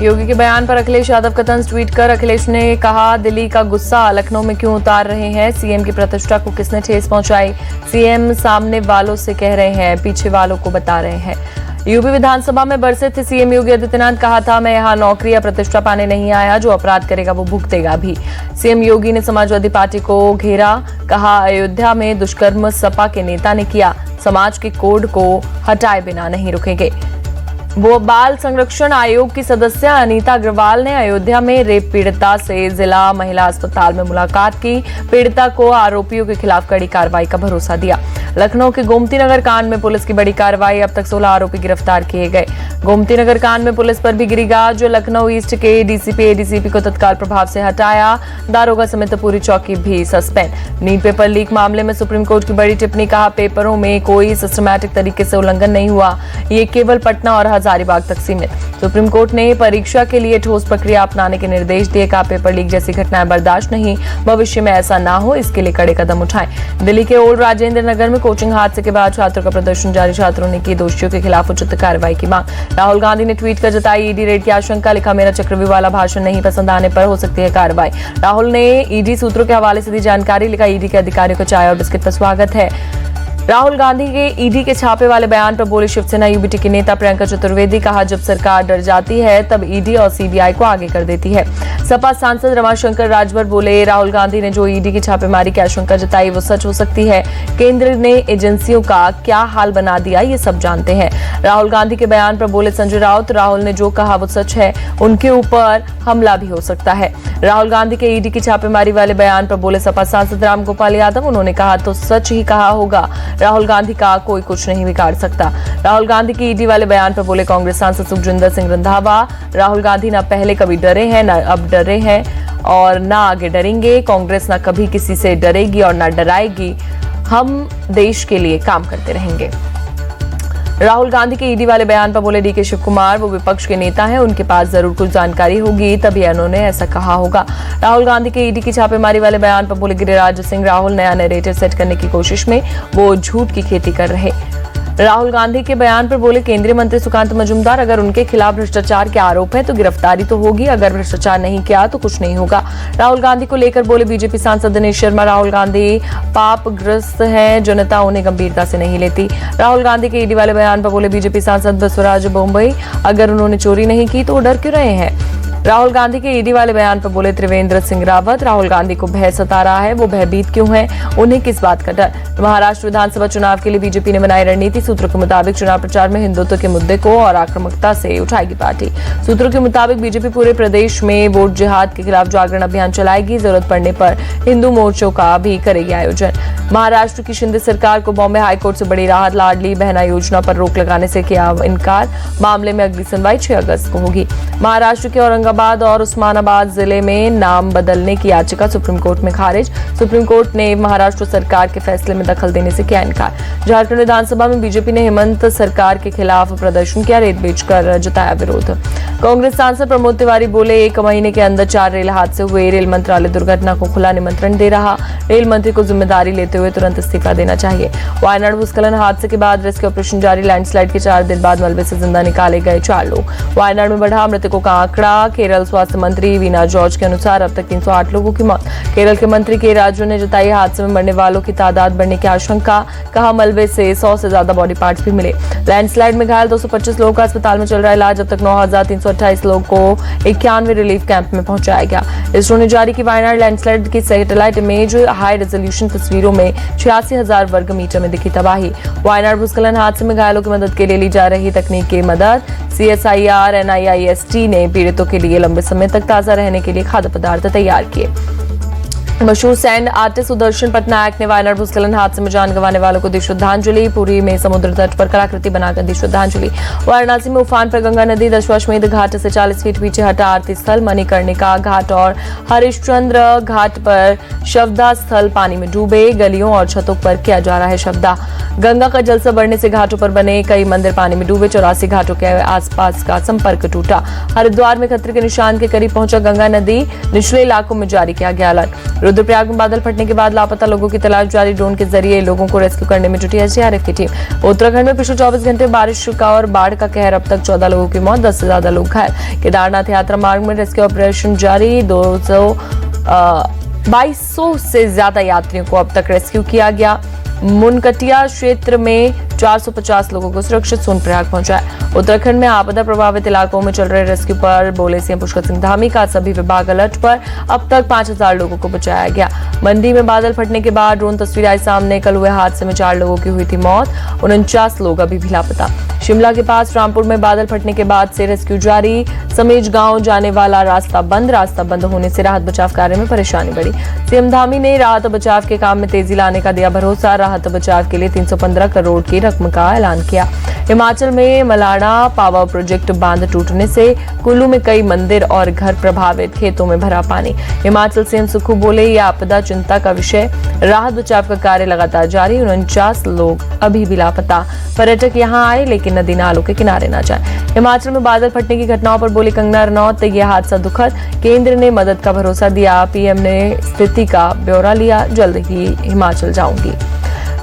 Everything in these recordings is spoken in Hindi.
योगी के बयान पर अखिलेश यादव का तंज ट्वीट कर अखिलेश ने कहा, दिल्ली का गुस्सा लखनऊ में क्यों उतार रहे हैं? सीएम की प्रतिष्ठा को किसने ठेस पहुंचाई? सीएम सामने वालों से कह रहे हैं, पीछे वालों को बता रहे हैं। यूपी विधानसभा में बरसे थे सीएम योगी आदित्यनाथ। कहा था, मैं यहां नौकरी या प्रतिष्ठा पाने नहीं आया, जो अपराध करेगा वो भुगतेगा भी। सीएम योगी ने समाजवादी पार्टी को घेरा। कहा, अयोध्या में दुष्कर्म सपा के नेता ने किया, समाज के कोड को हटाए बिना नहीं रुकेंगे। वो बाल संरक्षण आयोग की सदस्य अनीता अग्रवाल ने अयोध्या में रेप पीड़िता से जिला महिला अस्पताल में मुलाकात की। पीड़िता को आरोपियों के खिलाफ कड़ी कार्रवाई का भरोसा दिया। लखनऊ के गोमती नगर कांड में पुलिस की बड़ी कार्रवाई, अब तक 16 आरोपी गिरफ्तार किए गए। गोमती नगर कांड में पुलिस पर भी गिरी गाज। लखनऊ ईस्ट के डीसीपी एडीसीपी को तत्काल प्रभाव से हटाया। दारोगा समेत पूरी चौकी भी सस्पेंड। नीट पेपर लीक मामले में सुप्रीम कोर्ट की बड़ी टिप्पणी। कहा, पेपरों में कोई सिस्टमैटिक तरीके से उल्लंघन नहीं हुआ, ये केवल पटना और हजारीबाग तक सीमित। सुप्रीम कोर्ट ने परीक्षा के लिए ठोस प्रक्रिया अपनाने के निर्देश दिए। कहा, पेपर लीक जैसी घटनाएं बर्दाश्त नहीं, भविष्य में ऐसा ना हो इसके लिए कड़े कदम उठाएं। दिल्ली के ओल्ड राजेंद्र नगर में कोचिंग हादसे के बाद छात्रों का प्रदर्शन जारी। छात्रों ने की दोषियों के खिलाफ उचित कार्रवाई की मांग। राहुल गांधी ने ट्वीट कर जताई ईडी रेड की आशंका। लिखा, मेरा चक्रव्यूह वाला भाषण नहीं पसंद आने पर हो सकती है कार्रवाई। राहुल ने ईडी सूत्रों के हवाले से दी जानकारी। लिखा, ईडी के अधिकारियों को चाय और बिस्किट पर स्वागत है। राहुल गांधी के ईडी के छापे वाले बयान पर बोले शिवसेना यूबीटी की नेता प्रियंका चतुर्वेदी। कहा, जब सरकार डर जाती है तब ईडी और सीबीआई को आगे कर देती है। सपा सांसद रमाशंकर राजभर बोले, राहुल गांधी ने जो ईडी की छापेमारी की आशंका जताई वो सच हो सकती है। केंद्र ने एजेंसियों का क्या हाल बना दिया ये सब जानते हैं। राहुल गांधी के बयान पर बोले संजय राउत, राहुल ने जो कहा वो सच है, उनके ऊपर हमला भी हो सकता है। राहुल गांधी के ईडी की छापेमारी वाले बयान पर बोले सपा सांसद रामगोपाल यादव, उन्होंने कहा तो सच ही कहा होगा। राहुल गांधी का कोई कुछ नहीं बिगाड़ सकता। राहुल गांधी की ईडी वाले बयान पर बोले कांग्रेस सांसद सुखजिंदर सिंह रंधावा, राहुल गांधी ना पहले कभी डरे हैं ना अब डरे हैं और ना आगे डरेंगे। कांग्रेस ना कभी किसी से डरेगी और ना डराएगी। हम देश के लिए काम करते रहेंगे। राहुल गांधी के ईडी वाले बयान पर बोले डीके शिव कुमार, वो विपक्ष के नेता हैं, उनके पास जरूर कुछ जानकारी होगी तभी उन्होंने ऐसा कहा होगा। राहुल गांधी के ईडी की छापेमारी वाले बयान पर बोले गिरिराज सिंह, राहुल नया नैरेटिव सेट करने की कोशिश में वो झूठ की खेती कर रहे। राहुल गांधी के बयान पर बोले केंद्रीय मंत्री सुकांत मजूमदार, अगर उनके खिलाफ भ्रष्टाचार के आरोप है तो गिरफ्तारी तो होगी, अगर भ्रष्टाचार नहीं किया तो कुछ नहीं होगा। राहुल गांधी को लेकर बोले बीजेपी सांसद दिनेश शर्मा, राहुल गांधी पापग्रस्त हैं, जनता उन्हें गंभीरता से नहीं लेती। राहुल गांधी के ईडी वाले बयान पर बोले बीजेपी सांसद बसवराज बोम्बई, अगर उन्होंने चोरी नहीं की तो वो डर क्यों रहे हैं। राहुल गांधी के ईडी वाले बयान पर बोले त्रिवेंद्र सिंह रावत, राहुल गांधी को भय सता रहा है, वो भयभीत क्यों है, उन्हें किस बात का डर। महाराष्ट्र विधानसभा चुनाव के लिए बीजेपी ने बनाई रणनीति। सूत्रों के मुताबिक चुनाव प्रचार में हिंदुत्व के मुद्दे को और आक्रामकता से उठाएगी पार्टी। सूत्रों के मुताबिक बीजेपी पूरे प्रदेश में वोट जिहाद के खिलाफ जागरण अभियान चलाएगी। जरूरत पड़ने पर हिंदू मोर्चों का भी करेगी आयोजन। महाराष्ट्र की शिंदे सरकार को बॉम्बे हाईकोर्ट से बड़ी राहत। लाडली बहना योजना पर रोक लगाने से किया इनकार। मामले में अगली सुनवाई 6 अगस्त को होगी। महाराष्ट्र के औरंगाबाद और उस्मानाबाद जिले में नाम बदलने की याचिका सुप्रीम कोर्ट में खारिज। सुप्रीम कोर्ट ने महाराष्ट्र सरकार के फैसले में दखल देने से किया इनकार। झारखंड विधानसभा में बीजेपी ने हेमंत सरकार के खिलाफ प्रदर्शन किया, रेत बेचकर जताया विरोध। कांग्रेस सांसद प्रमोद तिवारी बोले 1 महीने के अंदर 4 रेल हादसे हुए, रेल मंत्रालय दुर्घटना को खुला निमंत्रण दे रहा, रेल मंत्री को जिम्मेदारी लेते हुए तुरंत इस्तीफा देना चाहिए। वायनाड भूस्खलन हादसे के बाद रेस्क्यू ऑपरेशन जारी। लैंडस्लाइड के 4 दिन बाद मलबे से जिंदा निकाले गए 4 लोग। वायनाड में बढ़ा मृतकों का आंकड़ा। केरल स्वास्थ्य मंत्री वीना जॉर्ज के अनुसार अब तक 308 लोगों की मौत। केरल के मंत्री के राजू ने जताई हादसे में मरने वालों की तादाद बढ़ने की आशंका। कहा, मलबे से 100 से ज्यादा बॉडी पार्ट्स भी मिले। लैंडस्लाइड में घायल 225 लोगों का अस्पताल में चल रहा इलाज। अब तक 9,328 लोगों को 91 रिलीफ कैंप में पहुंचाया गया। इसरो ने जारी की वायनाड लैंडस्लाइड की सैटेलाइट इमेज। हाई रेजोल्यूशन तस्वीरों में 86,000 वर्ग मीटर में दिखी तबाही। वायनाड भूस्खलन हादसे में घायलों की मदद के लिए ली जा रही तकनीक की मदद। CSIR NIIST ने पीड़ितों के लिए लंबे समय तक ताजा रहने के लिए खाद्य पदार्थ तैयार किए। मशहूर सैंड आर्टिस्ट सुदर्शन पटनायक ने वायनाड भूस्खलन हादसे में जान गंवाने वालों को दी श्रद्धांजलि। पुरी में समुद्र तट पर कलाकृति बनाकर दी श्रद्धांजलि। वाराणसी में उफान पर गंगा नदी। दशाश्वमेध घाट से 40 फीट पीछे हटा आरती स्थल। मणिकर्णिका घाट और हरिश्चंद्र घाट पर शवदा स्थल पानी में डूबे। गलियों और छतों पर किया जा रहा है शवदा। गंगा का जलस्तर बढ़ने से घाटों पर बने कई मंदिर पानी में डूबे। 84 घाटों के आसपास का संपर्क टूटा। हरिद्वार में खतरे के निशान के करीब पहुंचा गंगा नदी। निचले इलाकों में जारी किया गया अलर्ट। रुद्रप्रयाग में बादल फटने के बाद लापता लोगों की तलाश जारी। ड्रोन के जरिए लोगों को रेस्क्यू करने में जुटी एसडीआरएफ की टीम। उत्तराखंड में पिछले 24 घंटे में बारिश का और बाढ़ का कहर, अब तक 14 लोगों की मौत, 10 से ज्यादा लोग घायल। केदारनाथ यात्रा मार्ग में रेस्क्यू ऑपरेशन जारी। 2200 से ज्यादा यात्रियों को अब तक रेस्क्यू किया गया। मुनकटिया क्षेत्र में 450 लोगों को सुरक्षित सोनप्रयाग पहुंचाया। उत्तराखंड में आपदा प्रभावित इलाकों में चल रहे रेस्क्यू पर बोले सीएम पुष्कर सिंह धामी का सभी विभाग अलर्ट पर, अब तक 5000 लोगों को बचाया गया। मंडी में बादल फटने के बाद ड्रोन तस्वीर आई सामने। कल हुए हादसे में 4 लोगों की हुई थी मौत, 49 लोग अभी भी लापता। शिमला के पास रामपुर में बादल फटने के बाद से रेस्क्यू जारी। समेज गांव जाने वाला रास्ता बंद होने से राहत बचाव कार्य में परेशानी बढ़ी। सीएम धामी ने राहत बचाव के काम में तेजी लाने का दिया भरोसा। राहत बचाव के लिए 315 करोड़ की रकम का ऐलान किया। हिमाचल में मलाना पावर प्रोजेक्ट बांध टूटने से कुल्लू में कई मंदिर और घर प्रभावित, खेतों में भरा पानी। हिमाचल सीएम सुक्खू बोले, यह आपदा चिंता का विषय। राहत बचाव का कार्य लगातार जारी। 49 लोग अभी भी लापता। पर्यटक यहां आए लेकिन नदी नालों के किनारे न जाए। हिमाचल में बादल फटने की घटनाओं पर बोली कंगना रनौत, यह हादसा दुखद। केंद्र ने मदद का भरोसा दिया। पीएम ने स्थिति का ब्यौरा लिया। जल्द ही हिमाचल जाऊंगी।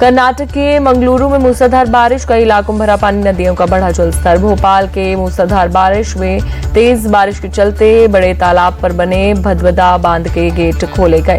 कर्नाटक के मंगलुरु में मूसलाधार बारिश, कई इलाकों में भरा पानी, नदियों का बढ़ा जलस्तर। भोपाल के मूसलाधार बारिश में तेज बारिश के चलते बड़े तालाब पर बने भदभदा बांध के गेट खोले गए।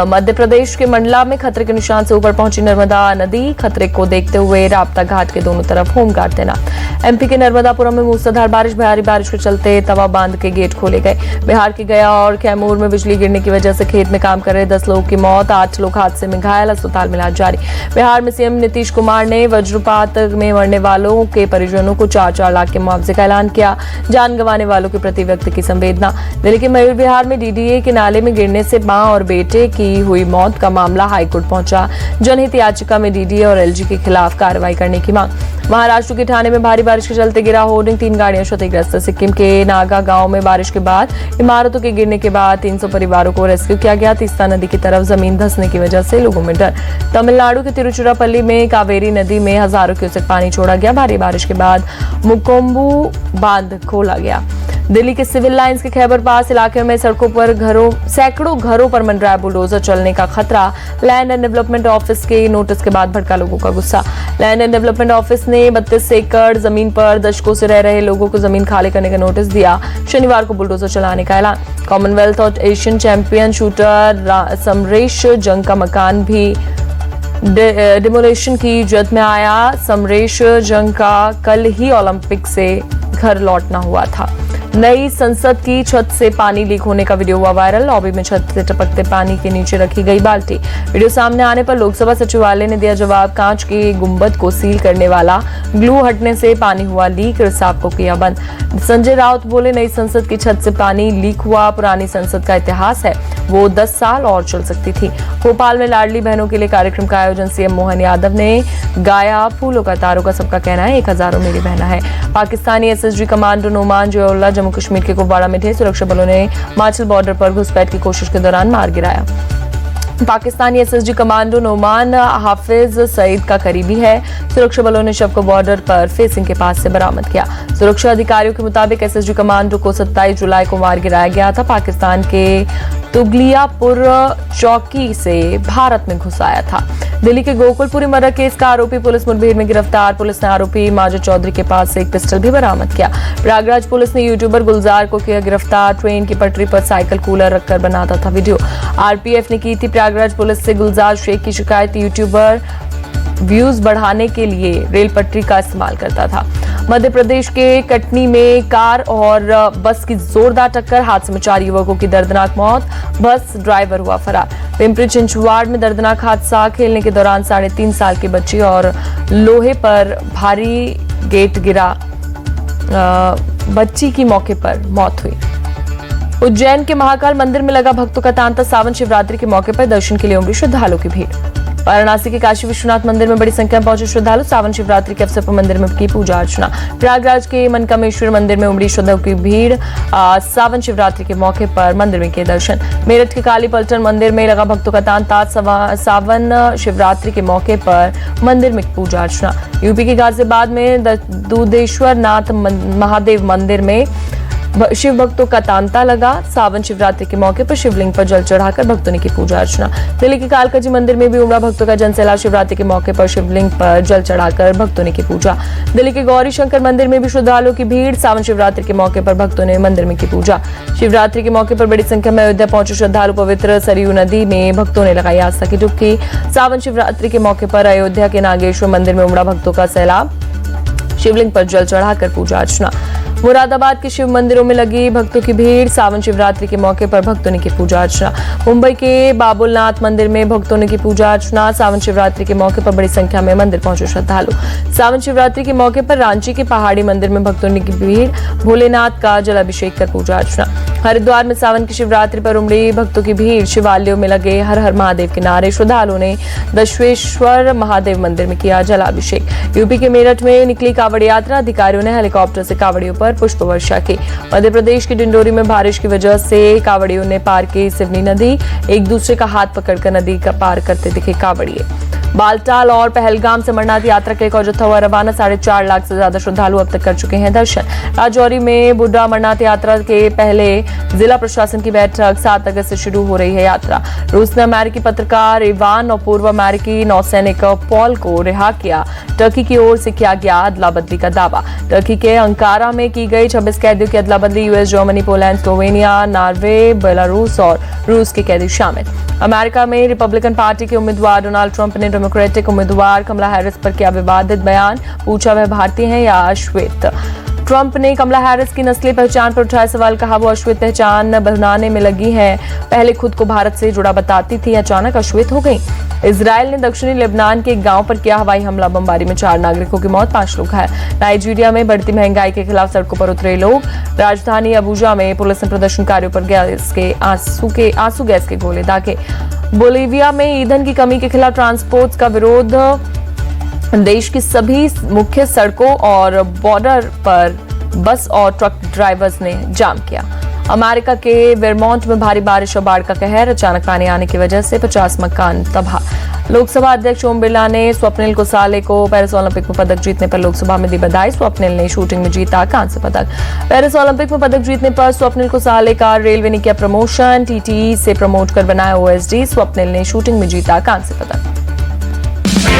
मध्य प्रदेश के मंडला में खतरे के निशान से ऊपर पहुंची नर्मदा नदी। खतरे को देखते हुए राप्ता घाट के दोनों तरफ होमगार्ड तैनात। एमपी के नर्मदापुरम में मूसलाधार बारिश, भारी बारिश के चलते तवा बांध के गेट खोले गए। बिहार के गया और कैमूर में बिजली गिरने की वजह से खेत में काम कर रहे 10 लोगों की मौत, 8 लोग हादसे में घायल, अस्पताल में इलाज जारी। बिहार में सीएम नीतीश कुमार ने वज्रपात में मरने वालों के परिजनों को 4-4 लाख के मुआवजे का ऐलान किया। जान गंवाने वालों के प्रति व्यक्त की संवेदना। दिल्ली के मयूर विहार में डीडीए के नाले में गिरने से मां और बेटे की हुई मौत का मामला हाईकोर्ट पहुंचा। जनहित याचिका में डीडीए और एलजी के खिलाफ कार्रवाई करने की मांग। महाराष्ट्र के ठाणे में भारी बारिश के चलते गिरा होर्डिंग, 3 गाड़ियां क्षतिग्रस्त। सिक्किम के नागा गांव में बारिश के बाद इमारतों के गिरने के बाद 300 परिवारों को रेस्क्यू किया गया। तीस्ता नदी की तरफ जमीन धंसने की वजह से लोगों में डर। तमिलनाडु के तिरुचिरापल्ली में कावेरी नदी में हजारों क्यूसेक पानी छोड़ा गया। भारी बारिश के बाद मुकोम्बू बांध खोला गया। दिल्ली के सिविल लाइंस के खैबर पास इलाके में सड़कों पर सैकड़ों घरों पर मंडराया बुलडोजर, चलने का खतरा। लैंड एंड डेवलपमेंट ऑफिस के नोटिस के बाद भड़का लोगों का गुस्सा। लैंड एंड डेवलपमेंट ऑफिस ने 32 एकड़ जमीन पर दशकों से रह रहे लोगों को जमीन खाली करने का नोटिस दिया। शनिवार को बुलडोजर चलाने का ऐलान। कॉमनवेल्थ और एशियन चैंपियन शूटर समरेश जंग का मकान भी डिमोलेशन की जद में आया। समरेश जंग का कल ही ओलंपिक से घर लौटना हुआ था। नई संसद की छत से पानी लीक होने का वीडियो हुआ वायरल। लॉबी में छत से टपकते पानी के नीचे रखी गई बाल्टी। वीडियो सामने आने पर लोकसभा सचिवालय ने दिया जवाब। कांच के गुंबद को सील करने वाला ग्लू हटने से पानी हुआ लीक, रिसाव को किया बंद। संजय राउत बोले, नई संसद की छत से पानी लीक हुआ पुरानी संसद का इतिहास है, वो 10 साल और चल सकती थी। भोपाल में लाडली बहनों के लिए कार्यक्रम का आयोजन। सीएम मोहन यादव ने गाया फूलों का तारों का सबका कहना है, 1000 मेरी बहना है। पाकिस्तानी एसएसजी कमांडो नोमान जयोल्ला जम्मू कश्मीर के कुपवाड़ा में थे। सुरक्षा बलों ने हिमाचल बॉर्डर पर घुसपैठ की कोशिश के दौरान मार गिराया। पाकिस्तानी एसएसजी कमांडो नोमान हाफिज सईद का करीबी है। सुरक्षा बलों ने शव को बॉर्डर पर फेसिंग के पास से बरामद किया। सुरक्षा अधिकारियों के मुताबिक एसएसजी कमांडो को 27 जुलाई को मार गिराया गया था। पाकिस्तान के तुगलियापुर चौकी से भारत में घुस आया था। दिल्ली के गोकुलपुरी मर्डर केस का आरोपी पुलिस मुठभेड़ में गिरफ्तार। पुलिस ने आरोपी माजिद चौधरी के पास से एक पिस्टल भी बरामद किया। प्रयागराज पुलिस ने यूट्यूबर गुलजार को किया गिरफ्तार। ट्रेन की पटरी पर साइकिल कूलर रखकर बनाता था वीडियो। आरपीएफ ने की थी प्रयागराज पुलिस से गुलजार शेख की शिकायत। यूट्यूबर व्यूज बढ़ाने के लिए रेल पटरी का इस्तेमाल करता था। मध्य प्रदेश के कटनी में कार और बस की जोरदार टक्कर, हादसे में 4 युवकों की दर्दनाक मौत, बस ड्राइवर हुआ फरार। पिंपरी चिंचवाड़ में दर्दनाक हादसा, खेलने के दौरान 3.5 साल की बच्ची और लोहे पर भारी गेट गिरा, बच्ची की मौके पर मौत हुई। उज्जैन के महाकाल मंदिर में लगा भक्तों का तांता। सावन शिवरात्रि के मौके पर दर्शन के लिए उमड़ी श्रद्धालुओं की भीड़। वाराणसी के काशी विश्वनाथ मंदिर में बड़ी संख्या में पहुंचे श्रद्धालु। सावन शिवरात्रि के अवसर पर मंदिर में की पूजा अर्चना। प्रयागराज के मनकामेश्वर मंदिर में उमड़ी श्रद्धालुओं की भीड़। सावन शिवरात्रि के मौके पर मंदिर में किए दर्शन। मेरठ के काली पलटन मंदिर में लगा भक्तों का तांता। सावन शिवरात्रि के मौके पर मंदिर में पूजा अर्चना। यूपी के गाजियाबाद में दूधेश्वर नाथ महादेव मंदिर में शिव भक्तों का तांता लगा। सावन शिवरात्रि के मौके पर शिवलिंग पर जल चढ़ाकर भक्तों ने की पूजा अर्चना। दिल्ली के कालकाजी मंदिर में भी उमड़ा भक्तों का जनसैलाब। शिवरात्रि के मौके पर शिवलिंग पर जल चढ़ाकर भक्तों ने की पूजा। दिल्ली के गौरी शंकर मंदिर में भी श्रद्धालुओं की भीड़। सावन शिवरात्रि के मौके पर भक्तों ने मंदिर में की पूजा। शिवरात्रि के मौके पर बड़ी संख्या में अयोध्या पहुंचे श्रद्धालु। पवित्र सरयू नदी में भक्तों ने लगाई आस्था की डुबकी। सावन शिवरात्रि के मौके पर अयोध्या के नागेश्वर मंदिर में उमड़ा भक्तों का सैलाब। शिवलिंग पर जल चढ़ाकर पूजा अर्चना। मुरादाबाद के शिव मंदिरों में लगी भक्तों की भीड़। सावन शिवरात्रि के मौके पर भक्तों ने की पूजा अर्चना। मुंबई के बाबुलनाथ मंदिर में भक्तों ने की पूजा अर्चना। सावन शिवरात्रि के मौके पर बड़ी संख्या में मंदिर पहुंचे श्रद्धालु। सावन शिवरात्रि के मौके पर रांची के पहाड़ी मंदिर में भक्तों ने की भीड़। भोलेनाथ का जलाभिषेक कर पूजा अर्चना। हरिद्वार में सावन की शिवरात्रि पर उमड़ी भक्तों की भीड़। शिवालयों में लगे हर हर महादेव के नारे। श्रद्धालुओं ने दशवेश्वर महादेव मंदिर में किया जलाभिषेक। यूपी के मेरठ में निकली कांवड़ यात्रा। अधिकारियों ने हेलीकॉप्टर से कांवड़ियों पर पुष्प वर्षा की। मध्य प्रदेश के डिंडोरी में बारिश की वजह से कांवड़ियों ने पार की सिवनी नदी। एक दूसरे का हाथ पकड़कर नदी का पार करते दिखे कांवड़िए। बालटाल और पहलगाम से अमरनाथ यात्रा के एक जत्था हुआ रवाना। 4.5 लाख से ज्यादा श्रद्धालु अब तक कर चुके हैं दर्शन। राजौरी में बुड्ढा अमरनाथ यात्रा के पहले जिला प्रशासन की बैठक। 7 अगस्त से शुरू हो रही है यात्रा। रूस ने अमेरिकी पत्रकार इवान और पूर्व अमेरिकी नौसैनिक पॉल को रिहा किया। टर्की की ओर से किया गया अदला बदली का दावा। टर्की के अंकारा में की गई 26 कैदियों की अदला बदली। US, Germany, Poland, Slovenia, Norway, Belarus और रूस के कैदी शामिल। अमेरिका में रिपब्लिकन पार्टी के उम्मीदवार डोनाल्ड ट्रंप ने डेमोक्रेटिक उम्मीदवार कमला हैरिस पर किया विवादित बयान। पूछा वह भारतीय हैं या श्वेत। ट्रंप ने कमला हैरिस की नस्ली पहचान पर उठाए सवाल। कहा वो अश्वेत पहचान बनाने में लगी है। पहले खुद को भारत से जुड़ा बताती थी, अचानक अश्वेत हो गई। इजरायल ने दक्षिणी लेबनान के एक गांव पर किया हवाई हमला। बमबारी में 4 नागरिकों की मौत, 5 लोग घायल। नाइजीरिया में बढ़ती महंगाई के खिलाफ सड़कों पर उतरे लोग। राजधानी अबुजा में पुलिस ने प्रदर्शनकारियों पर आंसू गैस के गोले दागे। बोलीविया में ईंधन की कमी के खिलाफ ट्रांसपोर्ट का विरोध। देश की सभी मुख्य सड़कों और बॉर्डर पर बस और ट्रक ड्राइवर्स ने जाम किया। अमेरिका के वेरमॉन्ट में भारी बारिश और बाढ़ का कहर। अचानक पानी आने की वजह से 50 मकान तबाह। लोकसभा अध्यक्ष ओम बिरला ने स्वप्निल कुसाले को पेरिस ओलंपिक में पदक जीतने पर लोकसभा में दी बधाई। स्वप्निल ने शूटिंग में जीता कांस्य पदक। पेरिस ओलंपिक में पदक जीतने पर स्वप्निल कुसाले का रेलवे ने किया प्रमोशन। टीटीई से प्रमोट कर बनाया ओएसडी। स्वप्निल ने शूटिंग में जीता कांस्य पदक।